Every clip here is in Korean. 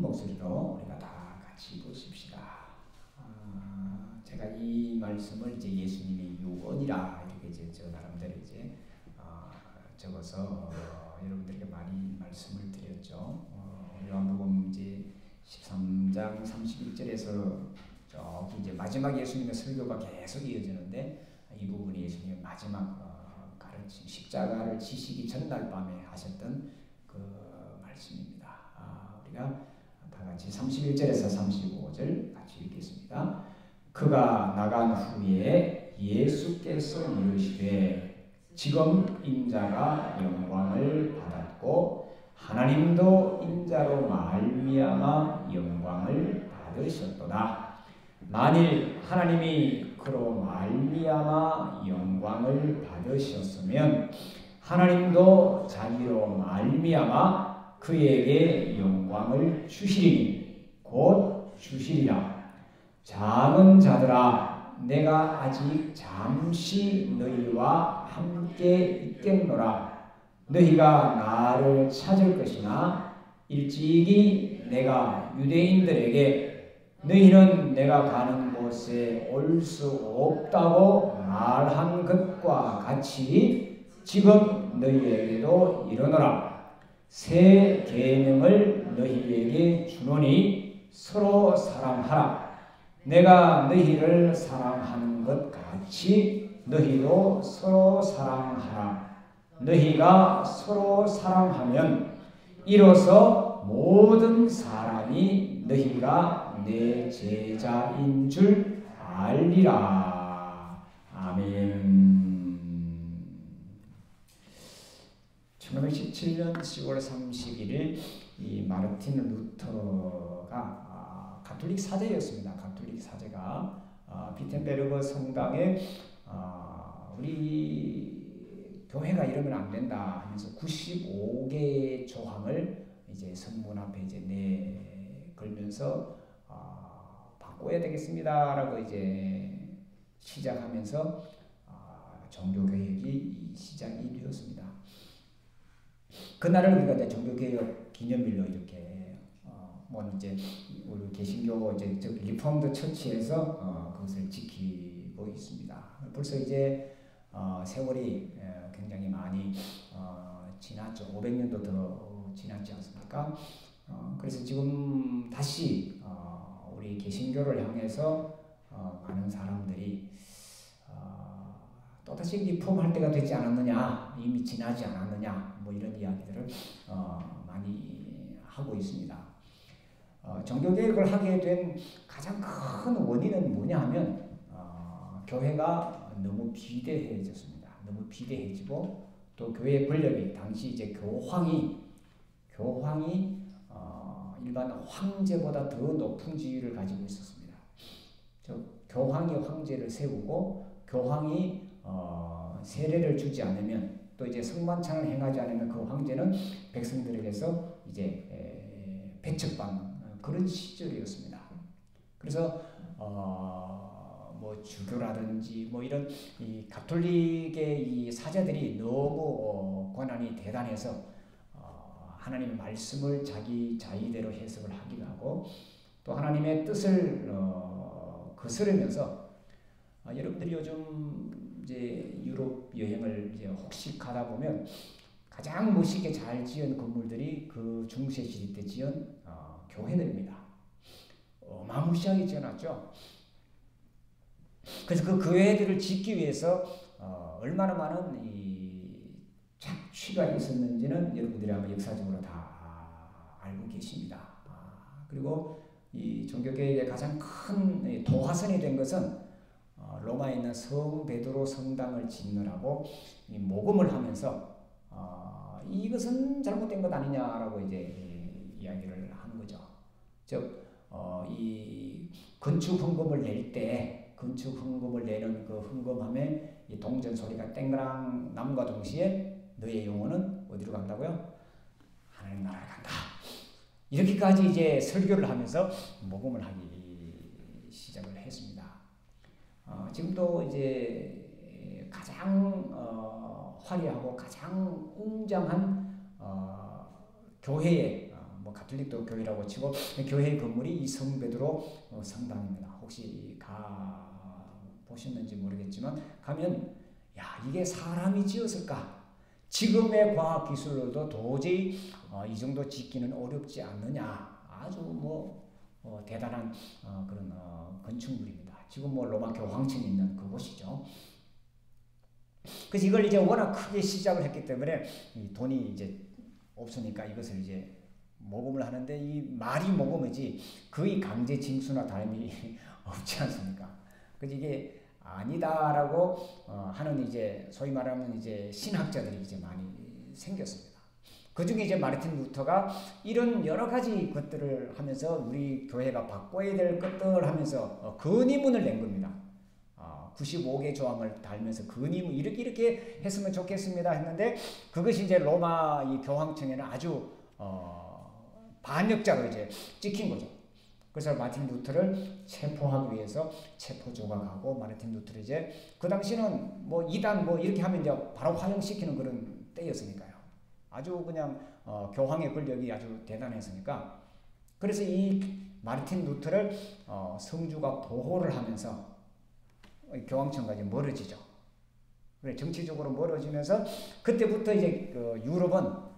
목소리로 우리가 다 같이 보십시다. 제가 이 말씀을 이제 예수님의 유언이라 이렇게 이제 저 나름대로 이제 적어서 여러분들에게 많이 말씀을 드렸죠. 요한복음 이제 13장 31절에서 저기 이제 마지막 예수님의 설교가 계속 이어지는데 이 부분이 예수님의 마지막 가르침 십자가를 지시기 전날 밤에 하셨던 그 말씀입니다. 우리가 다 같이 31절에서 35절 같이 읽겠습니다. 그가 나간 후에 예수께서 이르시되 지금 인자가 영광을 받았고 하나님도 인자로 말미암아 영광을 받으셨도다. 만일 하나님이 그로 말미암아 영광을 받으셨으면 하나님도 자기로 말미암아 그에게 영광을 주시리니 곧 주시리라. 작은 자들아 내가 아직 잠시 너희와 함께 있겠노라. 너희가 나를 찾을 것이나 일찍이 내가 유대인들에게 너희는 내가 가는 곳에 올 수 없다고 말한 것과 같이 지금 너희에게도 이르노라. 새 계명을 너희에게 주노니 서로 사랑하라. 내가 너희를 사랑하는 것 같이 너희도 서로 사랑하라. 너희가 서로 사랑하면 이로써 모든 사람이 너희가 내 제자인 줄 알리라. 아멘. 1917년 10월 31일 이 마르틴 루터가 가톨릭 사제였습니다. 가톨릭 사제가 비텐베르그 성당에 우리 교회가 이러면 안 된다 하면서 95개 조항을 이제 성문 앞에 이제 걸면서 바꿔야 되겠습니다라고 이제 시작하면서 종교개혁이 시작이 되었습니다. 그날을 우리가 이제 종교개혁 기념일로 이렇게 뭐 이제 우리 개신교 이제 리폼드 처치에서 그것을 지키고 있습니다. 벌써 이제 세월이 굉장히 많이 지났죠. 500년도 더 지났지 않습니까? 그래서 지금 다시 우리 개신교를 향해서 많은 사람들이 또다시 리폼할 때가 되지 않았느냐, 이미 지나지 않았느냐, 뭐 이런 이야기들을 많이 하고 있습니다. 종교개혁을 하게 된 가장 큰 원인은 뭐냐 하면 교회가 너무 비대해졌습니다. 너무 비대해지고 또 교회의 권력이 당시 이제 교황이 일반 황제보다 더 높은 지위를 가지고 있었습니다. 교황이 황제를 세우고 교황이 세례를 주지 않으면 또 이제 성만찬을 행하지 않으면 그 황제는 백성들에게서 이제 배척받는 그런 시절이었습니다. 그래서 뭐 주교라든지 뭐 이런 이 가톨릭의 이 사제들이 너무 권한이 대단해서 하나님의 말씀을 자기대로 해석을 하기도 하고 또 하나님의 뜻을 거스르면서 여러분들이 요즘 이제 유럽 여행을 이제 혹시 가다 보면 가장 멋있게 잘 지은 건물들이 그 중세 시대 때 지은 교회들입니다. 어마무시하게 지어놨죠. 그래서 그 교회들을 짓기 위해서 얼마나 많은 이 착취가 있었는지는 여러분들이 아마 역사적으로 다 알고 계십니다. 그리고 이 종교개혁의 가장 큰 도화선이 된 것은 로마에 있는 성 베드로 성당을 짓느라고 모금을 하면서 이것은 잘못된 것 아니냐라고 이제 이야기를 한 거죠. 즉 이 건축 헌금을 낼 때 건축 헌금을 내는 그 헌금함에 이 동전 소리가 땡그랑 남과 동시에 너의 영혼은 어디로 간다고요? 하나님 나라에 간다. 이렇게까지 이제 설교를 하면서 모금을 하기 시작을 했습니다. 지금도 이제 가장 화려하고 가장 웅장한 교회의 뭐 가톨릭도 교회라고 치고 교회 건물이 이 성베드로 성당입니다. 혹시 가 보셨는지 모르겠지만 가면 야 이게 사람이 지었을까? 지금의 과학 기술로도 도저히 이 정도 짓기는 어렵지 않느냐. 아주 뭐 대단한 그런 건축물입니다. 지금 뭐 로마 교황청이 있는 그곳이죠. 그래서 이걸 이제 워낙 크게 시작을 했기 때문에 이 돈이 이제 없으니까 이것을 이제 모금을 하는데 이 말이 모금이지 거의 강제 징수나 다름이 없지 않습니까? 그래서 이게 아니다라고 하는 이제 소위 말하면 이제 신학자들이 이제 많이 생겼습니다. 그 중에 이제 마르틴 루터가 이런 여러 가지 것들을 하면서 우리 교회가 바꿔야 될 것들 하면서 건의문을 낸 겁니다. 95개 조항을 달면서 건의문 이렇게 했으면 좋겠습니다 했는데 그것이 이제 로마 이 교황청에는 아주 반역자로 이제 찍힌 거죠. 그래서 마틴 루터를 체포하기 위해서 체포 조각하고 마틴 루터를 이제 그 당시는 뭐 이단 뭐 이렇게 하면 이제 바로 화형시키는 그런 때였으니까요. 아주 그냥 교황의 권력이 아주 대단했으니까 그래서 이 마틴 루터를 성주가 보호를 하면서 교황청과 이제 멀어지죠. 그래 정치적으로 멀어지면서 그때부터 이제 그 유럽은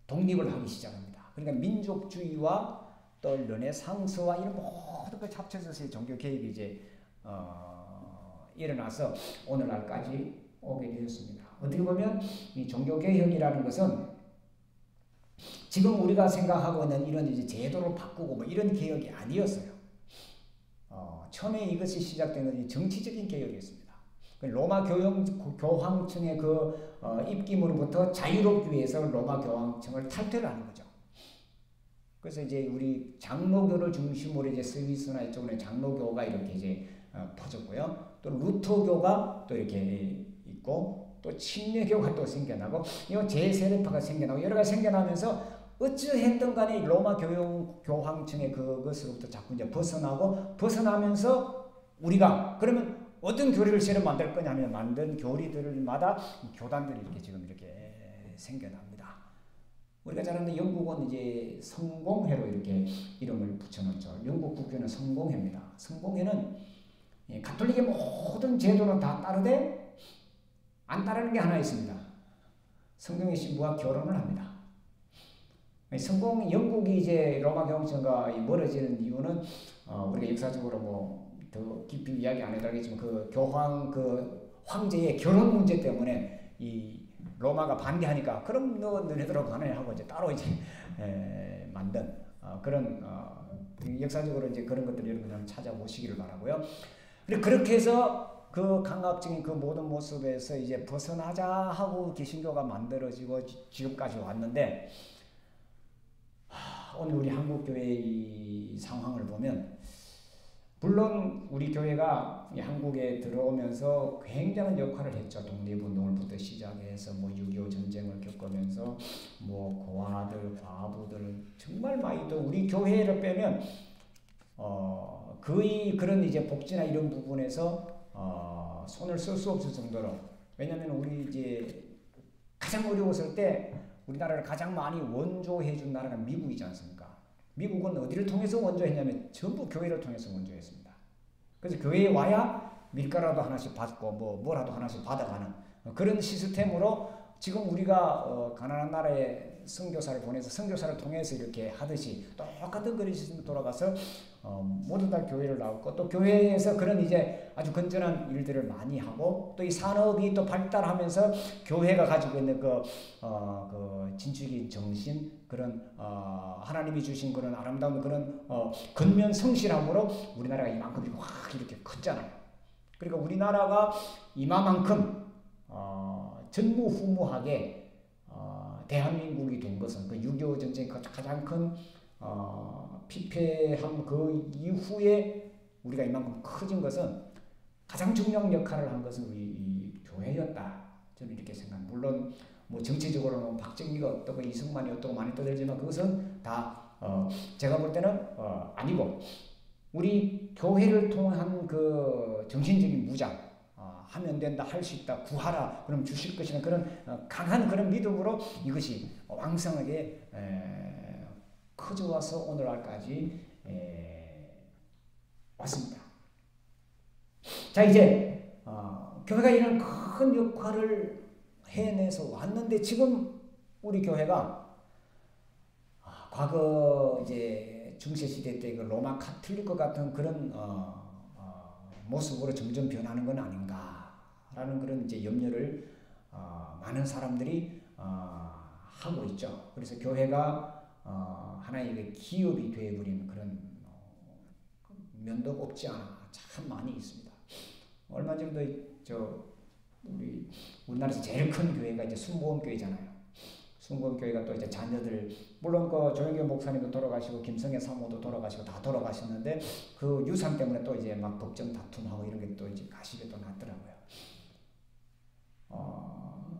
독립을 하기 시작합니다. 그러니까 민족주의와 또 르네상스와 이런 모든 걸 합쳐서 종교 개혁이 이제 일어나서 오늘날까지 오게 되었습니다. 어떻게 보면 이 종교 개혁이라는 것은 지금 우리가 생각하고 있는 이런 이제 제도를 바꾸고 뭐 이런 개혁이 아니었어요. 처음에 이것이 시작된 것이 정치적인 개혁이었습니다. 로마 교황청의 그 입김으로부터 자유롭기 위해서 로마 교황청을 탈퇴를 하는 거죠. 그래서 이제 우리 장로교를 중심으로 이제 스위스나 이쪽으로 장로교가 이렇게 이제 퍼졌고요. 또 루터교가 또 이렇게 있고 또 침례교가 또 생겨나고 이 제세례파가 생겨나고 여러 가지 생겨나면서 어찌했든 간에 로마 교황청의 그것으로부터 자꾸 이제 벗어나면서 우리가 그러면 어떤 교리를 새로 만들 거냐면 만든 교리들마다 교단들이 이렇게 지금 이렇게 생겨납니다. 우리가 잘 아는 영국은 이제 성공회로 이렇게 이름을 붙여놓죠. 영국 국교는 성공회입니다. 성공회는 가톨릭의 모든 제도는 다 따르되 안 따르는 게 하나 있습니다. 성경의 신부와 결혼을 합니다. 영국이 이제 로마 교황청과 멀어지는 이유는 우리가 역사적으로 뭐 더 깊이 이야기 안 해도 그 교황 그 황제의 결혼 문제 때문에 이 로마가 반대하니까 그럼 너네들하고 관해하고 이제 따로 이제 만든 그런 역사적으로 이제 그런 것들 여러분들 찾아보시기를 바라고요. 그렇게 해서 그 강압적인 그 모든 모습에서 이제 벗어나자 하고 개신교가 만들어지고 지금까지 왔는데 오늘 우리 한국 교회의 이 상황을 보면 물론 우리 교회가 한국에 들어오면서 굉장한 역할을 했죠. 독립운동을부터 시작해서 뭐 6.25 전쟁을 겪으면서 뭐 고아들, 과부들 정말 많이 또 우리 교회를 빼면 거의 그런 이제 복지나 이런 부분에서 손을 쓸 수 없을 정도로 왜냐하면 우리 이제 가장 어려웠을 때 우리나라를 가장 많이 원조해 준 나라가 미국이지 않습니까? 미국은 어디를 통해서 원조했냐면 전부 교회를 통해서 원조했습니다. 그래서 교회에 와야 밀가라도 하나씩 받고 뭐라도 하나씩 받아가는 그런 시스템으로 지금 우리가 가난한 나라에 선교사를 보내서 선교사를 통해서 이렇게 하듯이 똑같은 그런 시스템으로 돌아가서 모두 다 교회를 나왔고 또 교회에서 그런 이제 아주 건전한 일들을 많이 하고 또 이 산업이 또 발달하면서 교회가 가지고 있는 그 진취적인 정신 그런 하나님이 주신 그런 아름다운 그런 근면 성실함으로 우리나라가 이만큼 확 이렇게 컸잖아요. 그러니까 우리나라가 이만큼 전무후무하게 대한민국이 된 것은 그 6.25 전쟁 가장 큰 피폐한 그 이후에 우리가 이만큼 커진 것은 가장 중요한 역할을 한 것은 우리 이 교회였다. 저는 이렇게 생각합니다. 물론 뭐 정치적으로는 박정희가 어떻고 이승만이 어떻고 많이 떠들지만 그것은 다 제가 볼 때는 아니고 우리 교회를 통한 그 정신적인 무장 하면 된다, 할 수 있다, 구하라, 그럼 주실 것이라는 그런 강한 그런 믿음으로 이것이 왕성하게 커져와서 오늘날까지 왔습니다. 자, 이제 교회가 이런 큰 역할을 해내서 왔는데 지금 우리 교회가 과거 이제 중세 시대 때 그 로마 카톨릭과 같은 그런 모습으로 점점 변하는 건 아닌가라는 그런 이제 염려를 많은 사람들이 하고 있죠. 그래서 교회가 하나의 기업이 되어버리는 그런 면도 없지 않아 참 많이 있습니다. 얼마 전도 우리나라에서 제일 큰 교회가 이제 순복음교회잖아요. 순복음교회가 또 이제 자녀들, 물론 그 조영교 목사님도 돌아가시고 김성애 사모도 돌아가시고 다 돌아가셨는데 그 유산 때문에 또 이제 막 법정 다툼하고 이런 게 또 이제 가시게 또 났더라고요.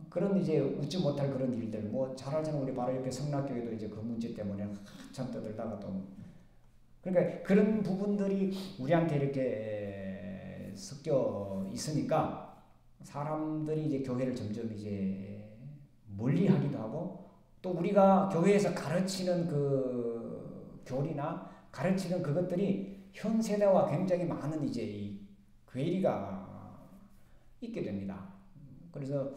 그런 이제 웃지 못할 그런 일들, 뭐 잘 알잖아요. 우리 바로 옆에 성락교회도 이제 그 문제 때문에 한참 떠들다가 또 그러니까 그런 부분들이 우리한테 이렇게 섞여 있으니까 사람들이 이제 교회를 점점 이제 멀리하기도 하고 또 우리가 교회에서 가르치는 그 교리나 가르치는 그것들이 현 세대와 굉장히 많은 이제 이 괴리가 있게 됩니다. 그래서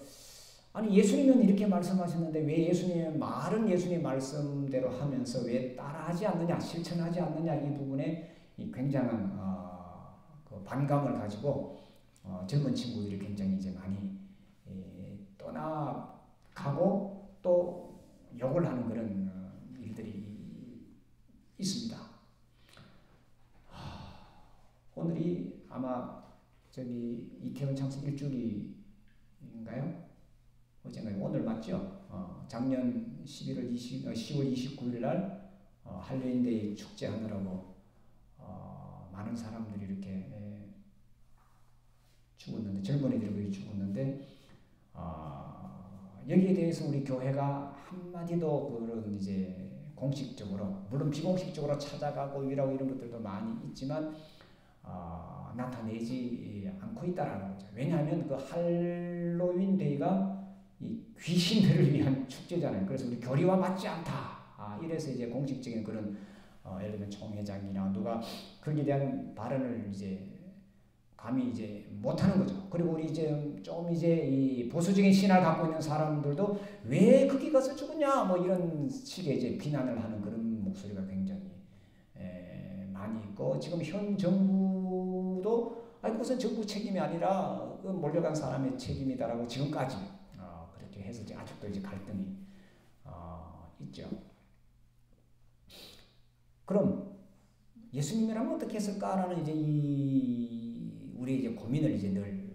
아니 예수님은 이렇게 말씀하셨는데 왜 예수님의 말은 예수님 말씀대로 하면서 왜 따라하지 않느냐, 실천하지 않느냐 이 부분에 이 굉장한 그 반감을 가지고 젊은 친구들이 굉장히 이제 많이 떠나가고 또 욕을 하는 그런 일들이 있습니다. 오늘이 아마 이태원 참사 일주일인가요? 어젠가요? 오늘 맞죠? 작년 10월 29일 날 할로윈데이 축제하느라고 많은 사람들이 이렇게 죽었는데 젊은이들이 죽었는데 여기에 대해서 우리 교회가 한마디도 그런 이제 공식적으로 물론 비공식적으로 찾아가고 위라고 이런 것들도 많이 있지만 나타내지 않고 있다라는 거죠. 왜냐하면 그 할로윈 데이가 이 귀신들을 위한 축제잖아요. 그래서 우리 교리와 맞지 않다. 이래서 이제 공식적인 그런 예를 들면 총회장이나 누가 거기에 대한 발언을 이제 감히 이제 못하는 거죠. 그리고 우리 이제 좀 이제 이 보수적인 신화를 갖고 있는 사람들도 왜 거기 가서 죽었냐 뭐 이런 식의 이제 비난을 하는 그런 목소리가 굉장히 많이 있고 지금 현 정부도 그것은 정부 책임이 아니라 그 몰려간 사람의 책임이다라고 지금까지 그렇게 해서 이제 아직도 이제 갈등이 있죠. 그럼 예수님이라면 어떻게 했을까라는 이제 우리 이제 고민을 이제 늘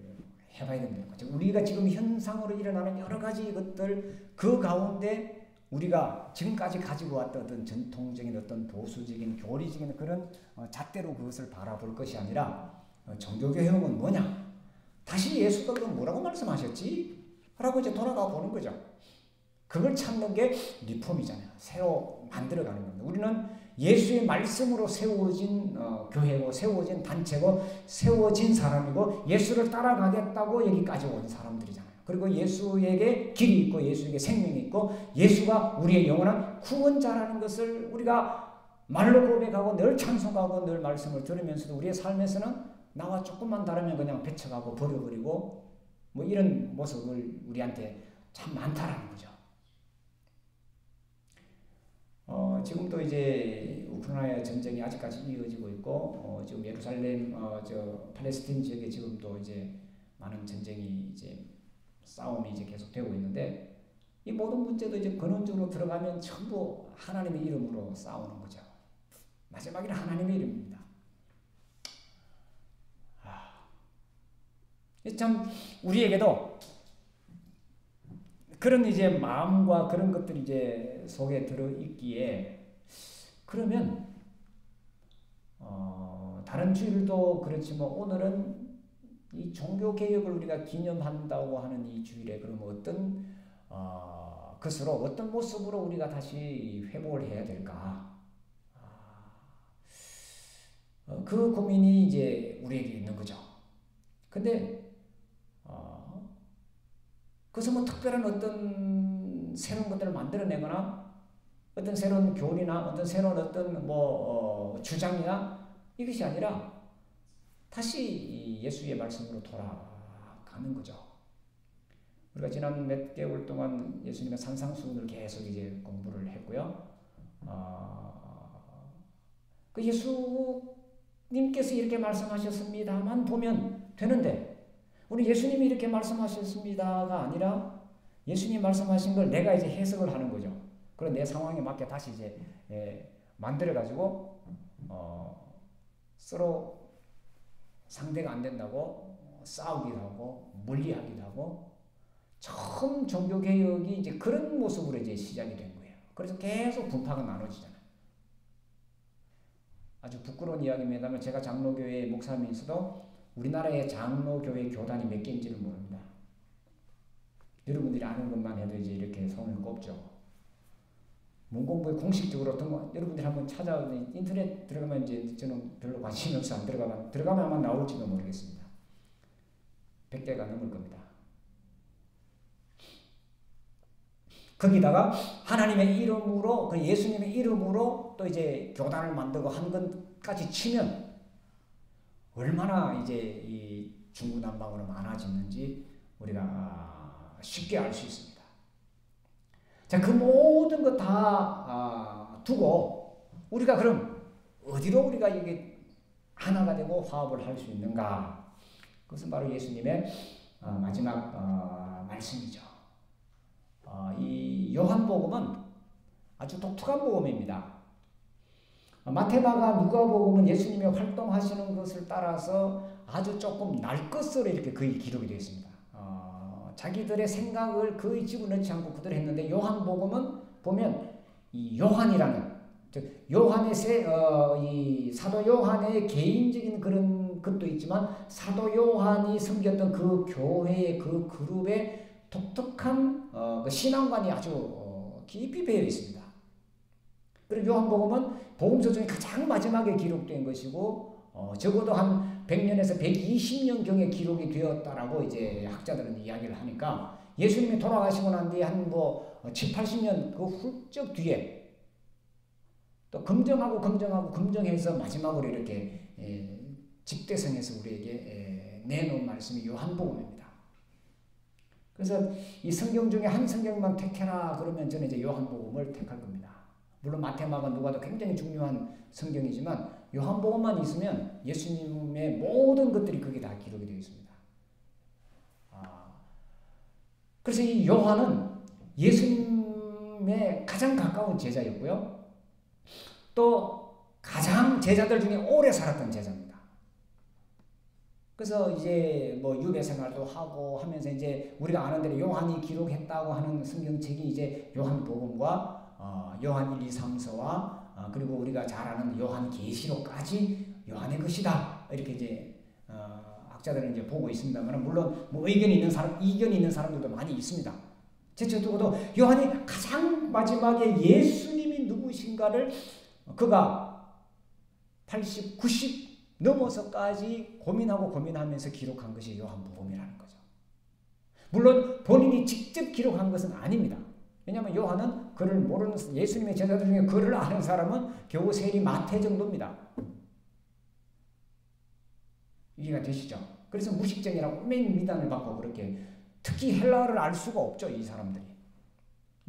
해봐야 된다는 거죠. 우리가 지금 현상으로 일어나는 여러 가지 것들 그 가운데 우리가 지금까지 가지고 왔던 어떤 전통적인 어떤 보수적인 교리적인 그런 잣대로 그것을 바라볼 것이 아니라 종교개혁은 뭐냐? 다시 예수가 뭐라고 말씀하셨지? 라고 이제 돌아가 보는 거죠. 그걸 찾는 게 리폼이잖아요. 새로 만들어가는 겁니다. 우리는 예수의 말씀으로 세워진 교회고 세워진 단체고 세워진 사람이고 예수를 따라가겠다고 여기까지 온 사람들이잖아요. 그리고 예수에게 길이 있고 예수에게 생명이 있고 예수가 우리의 영원한 구원자라는 것을 우리가 말로 고백하고 늘 찬송하고 늘 말씀을 들으면서도 우리의 삶에서는 나와 조금만 다르면 그냥 배척하고 버려버리고 뭐 이런 모습을 우리한테 참 많다라는 거죠. 지금도 이제 우크라이나 전쟁이 아직까지 이어지고 있고 지금 예루살렘 팔레스틴 지역에 지금도 이제 많은 전쟁이 이제 싸움이 이제 계속되고 있는데 이 모든 문제도 이제 근원적으로 들어가면 전부 하나님의 이름으로 싸우는 거죠. 마지막에는 하나님의 이름입니다. 참 우리에게도 그런 이제 마음과 그런 것들이 이제 속에 들어 있기에 그러면 다른 주일도 그렇지만 오늘은 이 종교 개혁을 우리가 기념한다고 하는 이 주일에 그러면 어떤 것으로 어떤 모습으로 우리가 다시 회복을 해야 될까? 그 고민이 이제 우리에게 있는 거죠. 근데 그래서 뭐 특별한 어떤 새로운 것들을 만들어내거나 어떤 새로운 교리나 어떤 새로운 어떤 주장이나 이것이 아니라 다시 예수의 말씀으로 돌아가는 거죠. 우리가 지난 몇 개월 동안 예수님의 산상수훈을 계속 이제 공부를 했고요. 그 예수님께서 이렇게 말씀하셨습니다만 보면 되는데 우리 예수님이 이렇게 말씀하셨습니다가 아니라 예수님 말씀하신 걸 내가 이제 해석을 하는 거죠. 그런 내 상황에 맞게 다시 이제 만들어가지고 서로 상대가 안 된다고 싸우기도 하고 멀리하기도 하고 처음 종교개혁이 이제 그런 모습으로 이제 시작이 된 거예요. 그래서 계속 분파가 나눠지잖아요. 아주 부끄러운 이야기입니다만 제가 장로교회 목사면서도 우리나라의 장로교회 교단이 몇 개인지는 모릅니다. 여러분들이 아는 것만 해도 이제 이렇게 손을 꼽죠. 문공부에 공식적으로 여러분들이 한번 인터넷 들어가면 이제 저는 별로 관심이 없어 안 들어가면 아마 나올지도 모르겠습니다. 100개가 넘을 겁니다. 거기다가 하나님의 이름으로 그 예수님의 이름으로 또 이제 교단을 만들고 한 것까지 치면 얼마나 이제 이 중구난방으로 많아졌는지 우리가 쉽게 알 수 있습니다. 자, 그 모든 것 다 두고 우리가 그럼 어디로 우리가 이게 하나가 되고 화합을 할 수 있는가? 그것은 바로 예수님의 마지막 말씀이죠. 이 요한복음은 아주 독특한 복음입니다. 마태마가 누가복음은 예수님이 활동하시는 것을 따라서 아주 조금 날 것으로 이렇게 거의 기록이 되어 있습니다. 자기들의 생각을 거의 집어넣지 않고 그대로 했는데 요한복음은 보면 이 요한이라는 즉 요한의 이 사도 요한의 개인적인 그런 것도 있지만 사도 요한이 섬겼던 그 교회의 그 그룹의 독특한 그 신앙관이 아주 깊이 배어 있습니다. 그리고 요한복음은 복음서 중에 가장 마지막에 기록된 것이고 적어도 한 100년에서 120년경에 기록이 되었다라고 이제 학자들은 이야기를 하니까 예수님이 돌아가시고 난 뒤에 한 7, 80년 그 훌쩍 뒤에 또 검증해서 마지막으로 이렇게 집대성해서 우리에게 내놓은 말씀이 요한복음입니다. 그래서 이 성경 중에 한 성경만 택해라 그러면 저는 이제 요한복음을 택할 겁니다. 물론 마태마가 누가도 굉장히 중요한 성경이지만 요한복음만 있으면 예수님의 모든 것들이 거기 다 기록이 되어 있습니다. 그래서 이 요한은 예수님의 가장 가까운 제자였고요. 또 가장 제자들 중에 오래 살았던 제자입니다. 그래서 이제 유배 생활도 하고 하면서 이제 우리가 아는 대로 요한이 기록했다고 하는 성경책이 이제 요한복음과 요한 1, 2, 3서와 그리고 우리가 잘 아는 요한 계시록까지 요한의 것이다. 이렇게 이제 학자들은 이제 보고 있습니다만 물론 의견이 있는 사람들도 많이 있습니다. 적어도 요한이 가장 마지막에 예수님이 누구신가를 그가 80, 90 넘어서까지 고민하면서 기록한 것이 요한복음이라는 거죠. 물론 본인이 직접 기록한 것은 아닙니다. 왜냐하면 요한은 글을 모르는 예수님의 제자들 중에 글을 아는 사람은 겨우 세리 마태 정도입니다. 이해가 되시죠? 그래서 무식쟁이라고 맨 미단을 받고 그렇게 특히 헬라어를 알 수가 없죠. 이 사람들이.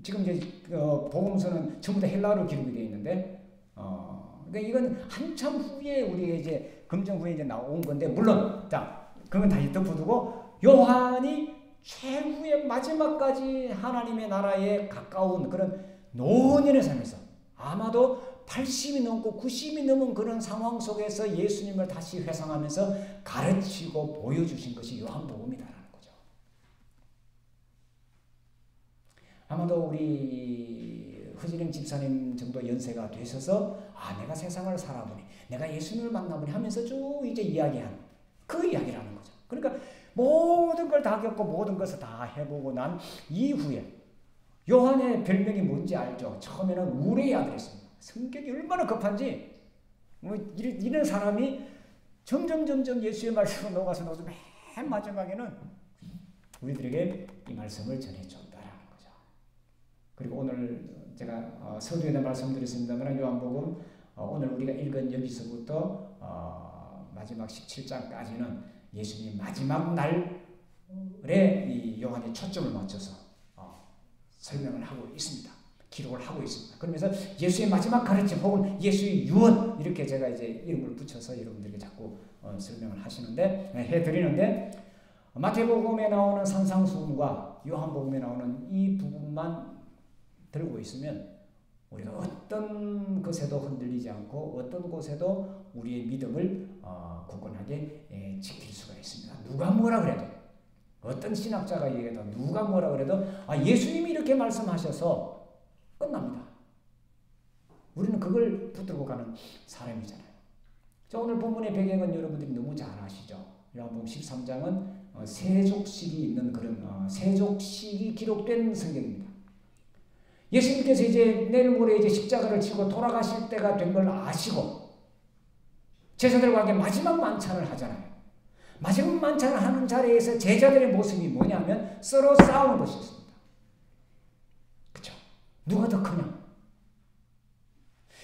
지금 이제 복음서는 전부 다 헬라어로 기록이 되어 있는데 그러니까 이건 한참 후에 우리가 이제 검증 후에 이제 나온 건데 물론 자 그건 다시 덮어두고 요한이 최후의 마지막까지 하나님의 나라에 가까운 그런 노년의 삶에서 아마도 80이 넘고 90이 넘은 그런 상황 속에서 예수님을 다시 회상하면서 가르치고 보여주신 것이 요한복음이다라는 거죠. 아마도 우리 허진영 집사님 정도 연세가 되셔서 내가 세상을 살아보니 내가 예수님을 만나보니 하면서 쭉 이제 이야기한 그 이야기라는 거죠. 그러니까 모든 걸 다 겪고 모든 것을 다 해보고 난 이후에 요한의 별명이 뭔지 알죠? 처음에는 우레의 아들이었습니다. 성격이 얼마나 급한지 이런 사람이 점점 예수의 말씀으로 녹아서 맨 마지막에는 우리들에게 이 말씀을 전해줬다라는 거죠. 그리고 오늘 제가 서두에도 말씀드렸습니다만 요한복음 오늘 우리가 읽은 여기서부터 마지막 17장까지는 예수님 마지막 날에 이 요한이 초점을 맞춰서 설명을 하고 있습니다. 기록을 하고 있습니다. 그러면서 예수의 마지막 가르침 혹은 예수의 유언 이렇게 제가 이제 이름을 붙여서 여러분들에게 자꾸 설명을 해드리는데 마태복음에 나오는 산상수훈과 요한복음에 나오는 이 부분만 들고 있으면 우리가 어떤 것에도 흔들리지 않고 어떤 곳에도 우리의 믿음을 굳건하게 지킬 수가 있습니다. 누가 뭐라 그래도 어떤 신학자가 얘기해도 누가 뭐라 그래도 예수님이 이렇게 말씀하셔서 끝납니다. 우리는 그걸 붙들고 가는 사람이잖아요. 자, 오늘 본문의 배경은 여러분들이 너무 잘 아시죠. 요한복음 13장은 세족식이 있는 그런 세족식이 기록된 성경입니다. 예수님께서 이제 내일 모레 이제 십자가를 지고 돌아가실 때가 된 걸 아시고 제자들과 함께 마지막 만찬을 하잖아요. 마지막 만찬을 하는 자리에서 제자들의 모습이 뭐냐면 서로 싸우는 것이었습니다. 그렇죠? 누가 더 크냐?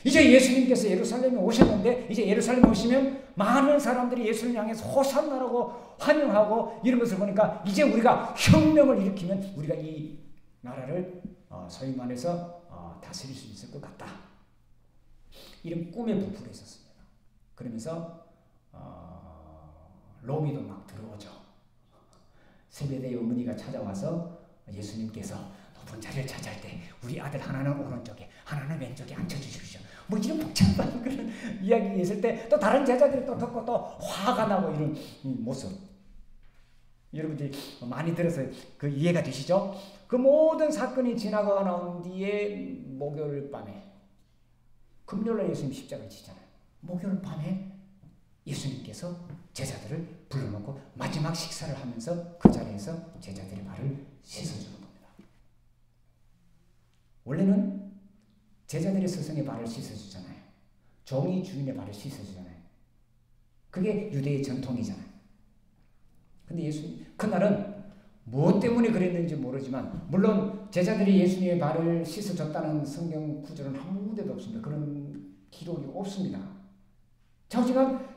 이제 예수님께서 예루살렘에 오셨는데 이제 예루살렘에 오시면 많은 사람들이 예수를 향해서 호산나라고 환영하고 이런 것을 보니까 이제 우리가 혁명을 일으키면 우리가 이 나라를 소위 말해서 다스릴 수 있을 것 같다. 이런 꿈에 부풀어 있었습니다. 그러면서 로미도 막 들어오죠. 세베대의 어머니가 찾아와서 예수님께서 높은 자리를 차지할 때 우리 아들 하나는 오른쪽에 하나는 왼쪽에 앉혀주십시오. 뭐 이런 복잡한 그런 이야기가 있을 때 또 다른 제자들이 또 듣고 또 화가 나고 이런 모습. 여러분들이 많이 들어서 그 이해가 되시죠? 그 모든 사건이 지나가 나온 뒤에 목요일 밤에 금요일날 예수님 십자가를 지잖아요. 목요일 밤에 예수님께서 제자들을 불러놓고 마지막 식사를 하면서 그 자리에서 제자들의 발을 씻어주는 겁니다. 원래는 제자들의 스승의 발을 씻어주잖아요. 종이 주인의 발을 씻어주잖아요. 그게 유대의 전통이잖아요. 근데 예수님 그날은 무엇 때문에 그랬는지 모르지만 물론 제자들이 예수님의 발을 씻어줬다는 성경 구절은 한 군데도 없습니다. 그런 기록이 없습니다. 자우지간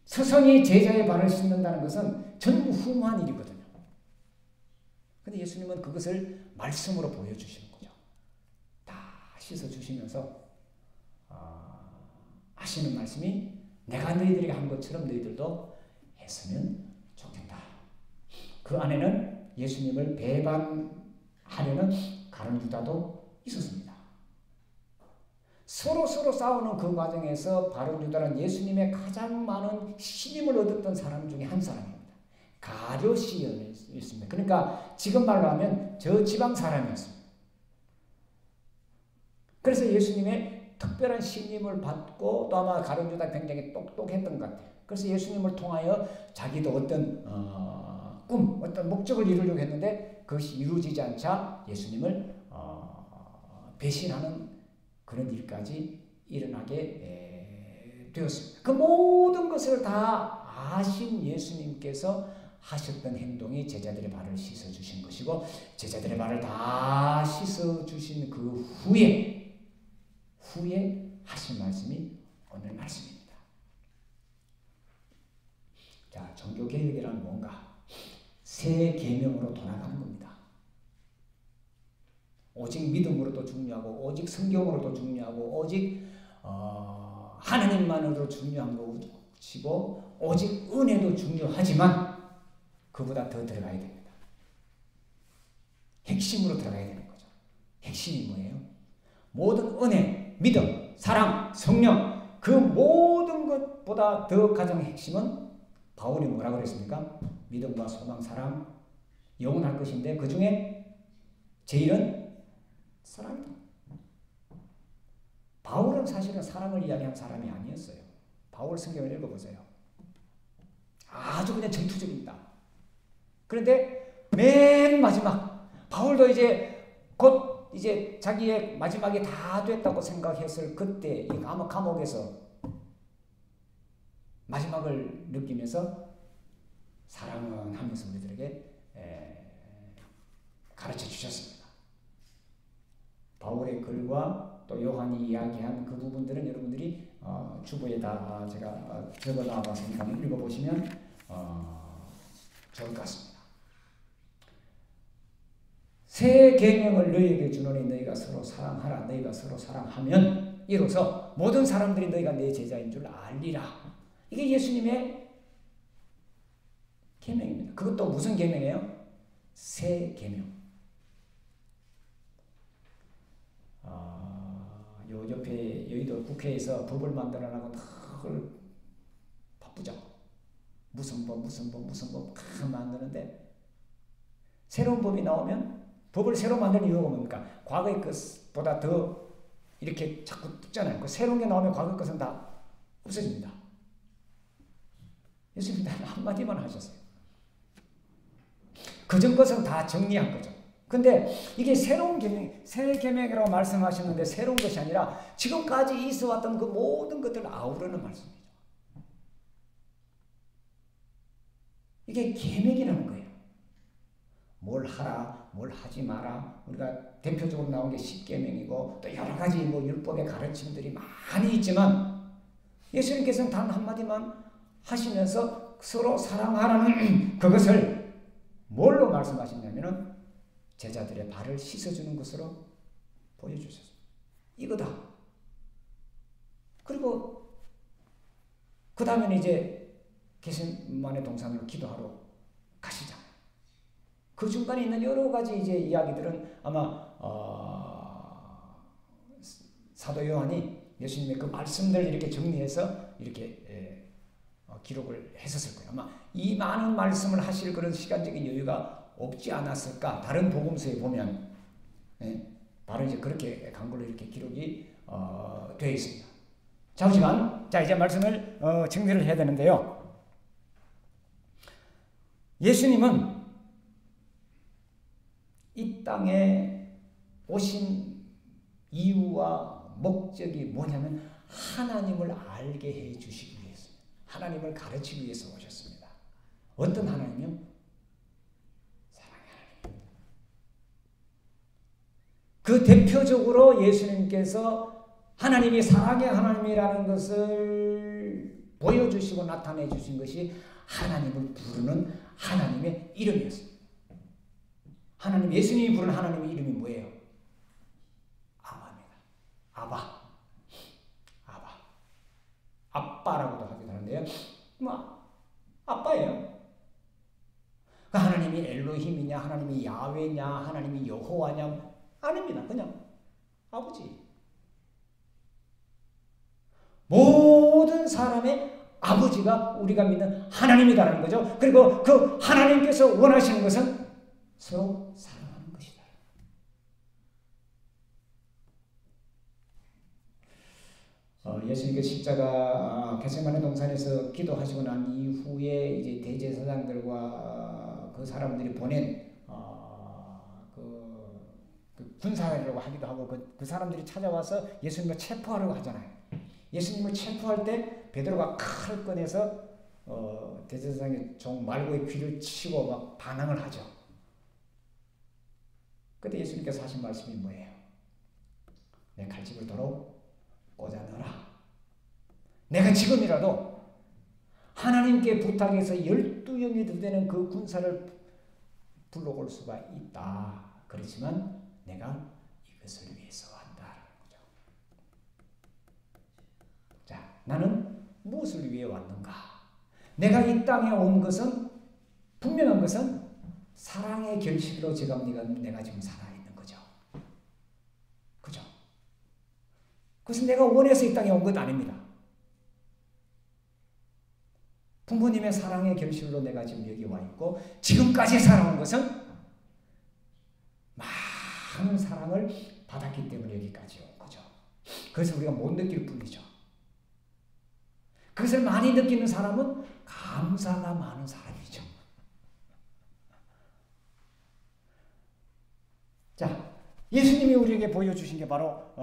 스승이 제자의 발을 씻는다는 것은 전무후무한 일이거든요. 근데 예수님은 그것을 말씀으로 보여주시는 거죠. 다 씻어주시면서 하시는 말씀이 내가 너희들에게 한 것처럼 너희들도 했으면 좋겠다. 그 안에는 예수님을 배반하려는 가룟 유다도 있었습니다. 서로 싸우는 그 과정에서 바로 유다는 예수님의 가장 많은 신임을 얻었던 사람 중에 한 사람입니다. 가룟이었습니다. 그러니까 지금 말로 하면 저 지방 사람이었습니다. 그래서 예수님의 특별한 신임을 받고 또 아마 가룟 유다 굉장히 똑똑했던 것 같아요. 그래서 예수님을 통하여 자기도 어떤 어떤 목적을 이루려고 했는데 그것이 이루어지지 않자 예수님을 배신하는 그런 일까지 일어나게 되었습니다. 그 모든 것을 다 아신 예수님께서 하셨던 행동이 제자들의 발을 씻어주신 것이고 제자들의 발을 다 씻어주신 그 후에 하신 말씀이 오늘 말씀입니다. 자, 종교개혁이란 뭔가? 새 계명으로 돌아가는 겁니다. 오직 믿음으로도 중요하고 오직 성경으로도 중요하고 오직 하나님만으로도 중요한 것이고 오직 은혜도 중요하지만 그보다 더 들어가야 됩니다. 핵심으로 들어가야 되는 거죠. 핵심이 뭐예요? 모든 은혜, 믿음, 사랑, 성령 그 모든 것보다 더 가장 핵심은 바울이 뭐라고 그랬습니까? 믿음과 소망, 사랑 영원할 것인데 그 중에 제일은 사랑이다. 바울은 사실은 사랑을 이야기한 사람이 아니었어요. 바울 성경을 읽어보세요. 아주 그냥 전투적입니다. 그런데 맨 마지막 바울도 이제 곧 이제 자기의 마지막이 다 됐다고 생각했을 그때 아마 감옥에서 마지막을 느끼면서 사랑은 하면서 우리들에게 가르쳐 주셨습니다. 바울의 글과 또 요한이 이야기한 그 부분들은 여러분들이 주보에 다 제가 적어놔봤으니까 한번 읽어보시면 좋을 것 같습니다. 새 계명을 너희에게 주노니 너희가 서로 사랑하라. 너희가 서로 사랑하면 이로써 모든 사람들이 너희가 내 제자인 줄 알리라. 이게 예수님의 계명입니다. 그것도 무슨 계명이에요? 새 계명. 요 옆에 여의도 국회에서 법을 만들어내고 늘 바쁘죠. 무슨 법 만드는데 새로운 법이 나오면 법을 새로 만드는 이유가 뭡니까? 과거의 것보다 더 이렇게 자꾸 뜯잖아요. 그 새로운 게 나오면 과거의 것은 다 없어집니다. 예수님 단 한마디만 하셨어요. 그전 것은 다 정리한 거죠. 근데 이게 새로운 계명, 새 계명이라고 말씀하셨는데 새로운 것이 아니라 지금까지 있어왔던 그 모든 것들을 아우르는 말씀이죠. 이게 계명이라는 거예요. 뭘 하라, 뭘 하지 마라. 우리가 대표적으로 나온 게 십계명이고 또 여러 가지 율법의 가르침들이 많이 있지만 예수님께서는 단 한마디만 하시면서 서로 사랑하라는 그것을 뭘로 말씀하시냐면은 제자들의 발을 씻어주는 것으로 보여주셨습니다. 이거다. 그리고 그 다음에는 이제 게셈마네 동산으로 기도하러 가시잖아요. 그 중간에 있는 여러 가지 이제 이야기들은 아마 사도 요한이 예수님의 그 말씀들을 이렇게 정리해서 이렇게 기록을 했었을 거예요. 아마 이 많은 말씀을 하실 그런 시간적인 여유가 없지 않았을까? 다른 복음서에 보면 바로 이제 그렇게 간 걸로 이렇게 기록이 되어 있습니다. 잠시만, 자 이제 말씀을 정리를 해야 되는데요. 예수님은 이 땅에 오신 이유와 목적이 뭐냐면 하나님을 알게 해 주시기 위해서입니다. 하나님을 가르치기 위해서 오셨습니다. 어떤 하나님이요? 그 대표적으로 예수님께서 하나님이 사랑의 하나님이라는 것을 보여주시고 나타내 주신 것이 하나님을 부르는 하나님의 이름이었습니다. 하나님, 예수님이 부르는 하나님의 이름이 뭐예요? 아바입니다. 아바. 아빠라고도 하기도 하는데요. 아빠예요. 하나님이 엘로힘이냐, 하나님이 야훼냐, 하나님이 여호와냐, 아닙니다. 그냥 아버지. 모든 사람의 아버지가 우리가 믿는 하나님이다라는 거죠. 그리고 그 하나님께서 원하시는 것은 서로 사랑하는 것이다. 예수님께서 십자가 겟세마네 동산에서 기도하시고 난 이후에 이제 대제사장들과 그 사람들이 보낸 그 군사라고 하기도 하고 그 사람들이 찾아와서 예수님을 체포하려고 하잖아요. 예수님을 체포할 때 베드로가 칼을 꺼내서 대제사장의 종 말고의 귀를 치고 막 반항을 하죠. 그때 예수님께서 하신 말씀이 뭐예요? 내 칼집을 도로 꽂아 넣어라. 내가 지금이라도 하나님께 부탁해서 12영이 되는 그 군사를 불러올 수가 있다. 그렇지만 내가 이것을 위해서 한다라는 거죠. 자, 나는 무엇을 위해 왔는가? 내가 이 땅에 온 것은 분명한 것은 사랑의 결실로 내가 지금 살아있는 거죠. 그죠? 그것은 내가 원해서 이 땅에 온 것 아닙니다. 부모님의 사랑의 결실로 내가 지금 여기 와 있고 지금까지 살아온 것은 많은 사랑을 받았기 때문에 여기까지 온 거죠. 그래서 우리가 못 느낄 뿐이죠. 그것을 많이 느끼는 사람은 감사가 많은 사람이죠. 자, 예수님이 우리에게 보여주신 게 바로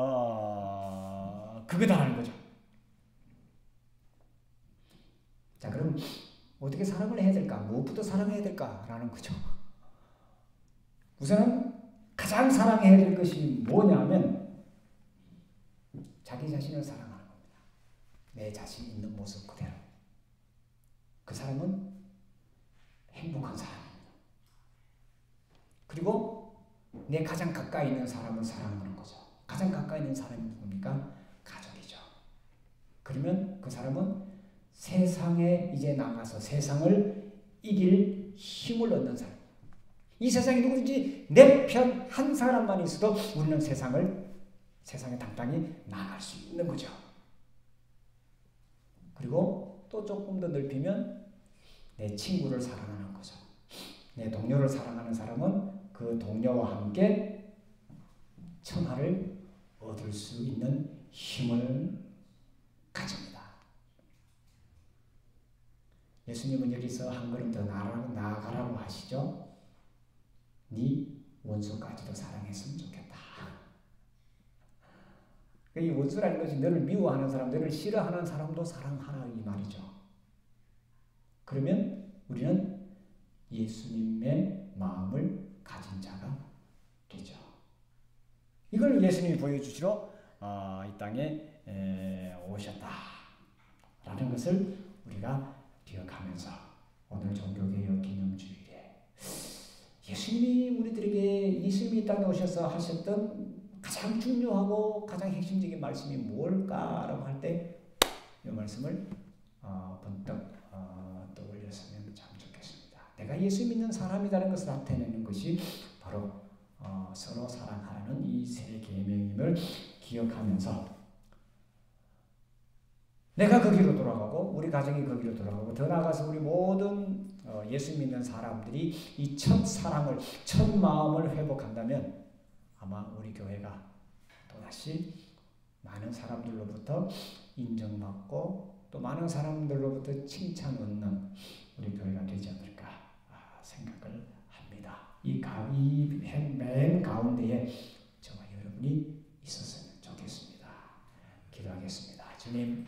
그거다라는 거죠. 자, 그럼 어떻게 사랑을 해야 될까? 무엇부터 사랑해야 될까라는 거죠. 우선은 가장 사랑해야 될 것이 뭐냐면 자기 자신을 사랑하는 겁니다. 내 자신 있는 모습 그대로. 그 사람은 행복한 사람입니다. 그리고 내 가장 가까이 있는 사람을 사랑하는 거죠. 가장 가까이 있는 사람이 누굽니까? 가족이죠. 그러면 그 사람은 세상에 이제 나가서 세상을 이길 힘을 얻는 사람. 이 세상에 누구든지 내 편 한 사람만 있어도 우리는 세상에 당당히 나갈 수 있는 거죠. 그리고 또 조금 더 넓히면 내 친구를 사랑하는 거죠. 내 동료를 사랑하는 사람은 그 동료와 함께 천하를 얻을 수 있는 힘을 가집니다. 예수님은 여기서 한 걸음 더 나아가라고 하시죠. 네 원수까지도 사랑했으면 좋겠다. 이 원수라는 것이 너를 미워하는 사람, 너를 싫어하는 사람도 사랑하라 이 말이죠. 그러면 우리는 예수님의 마음을 가진 자가 되죠. 이걸 예수님이 보여주시러 이 땅에 오셨다라는 것을 우리가 기억하면서 오늘 종교개혁 기념주일에 예수님이 우리들에게 예수님이 이 땅에 오셔서 하셨던 가장 중요하고 가장 핵심적인 말씀이 뭘까라고 할 때 이 말씀을 번뜩 떠올렸으면 참 좋겠습니다. 내가 예수 믿는 사람이라는 것을 나타내는 것이 바로 서로 사랑하라는 이 세 계명임을 기억하면서 내가 거기로 돌아가고 우리 가정이 거기로 돌아가고 더 나아가서 우리 모든 예수 믿는 사람들이 이 첫 사랑을 첫 마음을 회복한다면 아마 우리 교회가 또다시 많은 사람들로부터 인정받고 또 많은 사람들로부터 칭찬 얻는 우리 교회가 되지 않을까 생각을 합니다. 이 맨 가운데에 저와 여러분이 있었으면 좋겠습니다. 기도하겠습니다. 주님,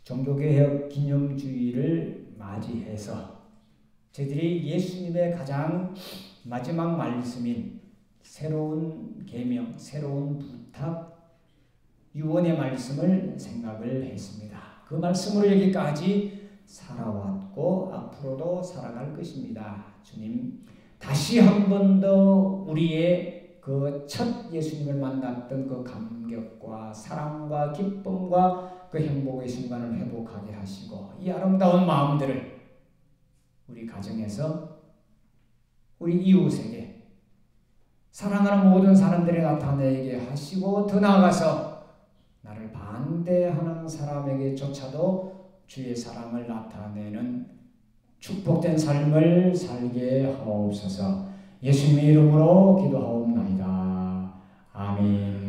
종교개혁 기념주의를 맞이해서 저희들이 예수님의 가장 마지막 말씀인 새로운 계명, 새로운 부탁, 유언의 말씀을 생각을 했습니다. 그 말씀으로 여기까지 살아왔고 앞으로도 살아갈 것입니다. 주님, 다시 한 번 더 우리의 그 첫 예수님을 만났던 그 감격과 사랑과 기쁨과 그 행복의 순간을 회복하게 하시고 이 아름다운 마음들을 우리 가정에서 우리 이웃에게 사랑하는 모든 사람들이 나타내게 하시고 더 나아가서 나를 반대하는 사람에게조차도 주의 사랑을 나타내는 축복된 삶을 살게 하옵소서. 예수님의 이름으로 기도하옵나이다. 아멘.